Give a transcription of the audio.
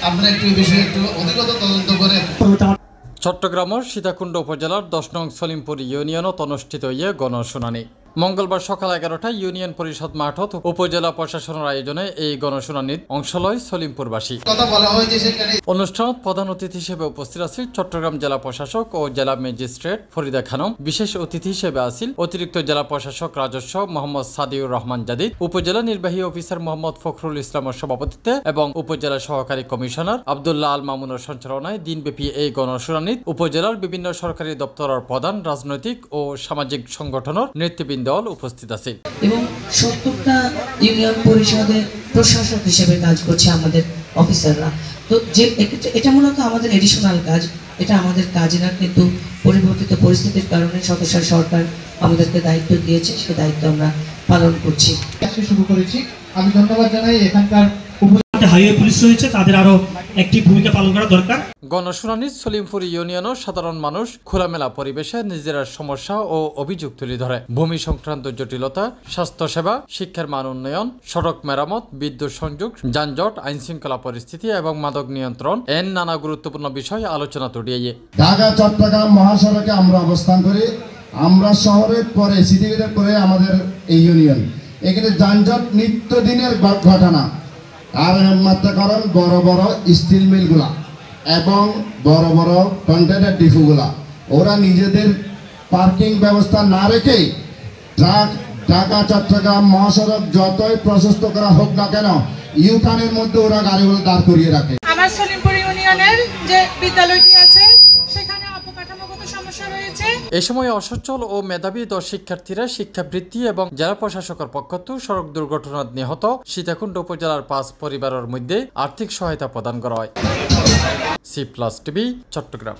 আপনারা একটু বিষয়ে একটু অধিকতর তদন্ত করে। চট্টগ্রামের সীতাকুণ্ড উপজেলার 10 নং সলিমপুর ইউনিয়নত অনুষ্ঠিত গণশুনানি। মঙ্গলবার সকাল 11টায় ইউনিয়ন পরিষদ মাঠত উপজেলা প্রশাসনের আয়োজনে এই গণশুনানির অংশ লয় সলিমপুরবাসী। অনুষ্ঠানত প্রধান অতিথি হিসেবে উপস্থিত আছেন চট্টগ্রাম জেলা প্রশাসক ও জেলা ম্যাজিস্ট্রেট ফরিদা খানম। বিশেষ অতিথি হিসেবে আছেন অতিরিক্ত জেলা প্রশাসক রাজস্ব মোহাম্মদ সাদিউর রহমান জাদিদ, উপজেলা নির্বাহী অফিসার মোহাম্মদ ফখরুল ইসলামের সভাপতিত্বে এবং উপজেলা সহকারী কমিশনার আব্দুল্লাহ আল মামুনের সঞ্চালনায় দিনব্যাপী এই গণশুনানিত উপজেলার বিভিন্ন সরকারি দপ্তরের প্রধান, রাজনৈতিক ও সামাজিক সংগঠনের নেতৃবৃন্দ উপস্থিত আছে এবং 70টা ইউনিয়ন পরিষদের প্রশাসক হিসেবে কাজ করছে আমাদের অফিসাররা। তো যে এটা মূলত আমাদের এডিশনাল কাজ, এটা আমাদের কাজ না, কিন্তু পরিবর্তিত পরিস্থিতির কারণে সদস্য সরকার আমাদেরকে দায়িত্ব দিয়েছে, সেই দায়িত্ব আমরা পালন করছি। শুরু করেছি। আমি ধন্যবাদ জানাই এখানকার হাইওয়ে পুলিশ রয়েছে, তাদের আরো একটি ভূমিকা পালন করা দরকার। গণশুনানির সলিমপুর ইউনিয়নের সাধারণ মানুষ খোলামেলা পরিবেশে নিজেরা সমস্যা ও অভিযোগ তুলে ধরে। ভূমি সংক্রান্ত জটিলতা, স্বাস্থ্যসেবা, শিক্ষার মান উন্নয়ন, সড়ক মেরামত, বিদ্যুৎ সংযোগ, যানজট, আইন শৃঙ্খলা পরিস্থিতি এবং মাদক নিয়ন্ত্রণ নানা গুরুত্বপূর্ণ বিষয় আলোচনা তুলিয়ে। ঢাকা চট্টগ্রাম মহাসড়কে আমরা অবস্থান করি। আমরা শহরের পরে সিটিভিদের পরে আমাদের এই ইউনিয়ন, এখানে যানজট নিত্যদিনের ঘটনা। আর একমাত্র কারণ বড় বড় স্টিল মিলগুলা এবং বড় বড় কন্টেনার ডিপোগুলা, ওরা নিজেদের পার্কিং ব্যবস্থা না রেখেই ঢাকা চট্টগ্রাম মহাসড়ক যতই প্রশস্ত করা হোক না কেন, ইউটার্নের মধ্যে ওরা গাড়িগুলো দাঁড় করিয়ে রাখে। আমার সলিমপুর ইউনিয়নের যে বিদ্যালয়টি আছে সেখানে অবকাঠামোগত সমস্যা রয়েছে। এ সময় অসচ্ছল ও মেধাবী 10 শিক্ষার্থীরা শিক্ষাবৃত্তি এবং জেলা প্রশাসকের পক্ষ থেকে সড়ক দুর্ঘটনায় নিহত সীতাকুণ্ড উপজেলার 5 পরিবারের মধ্যে আর্থিক সহায়তা প্রদান করা হয়। C+ TV Chittagong.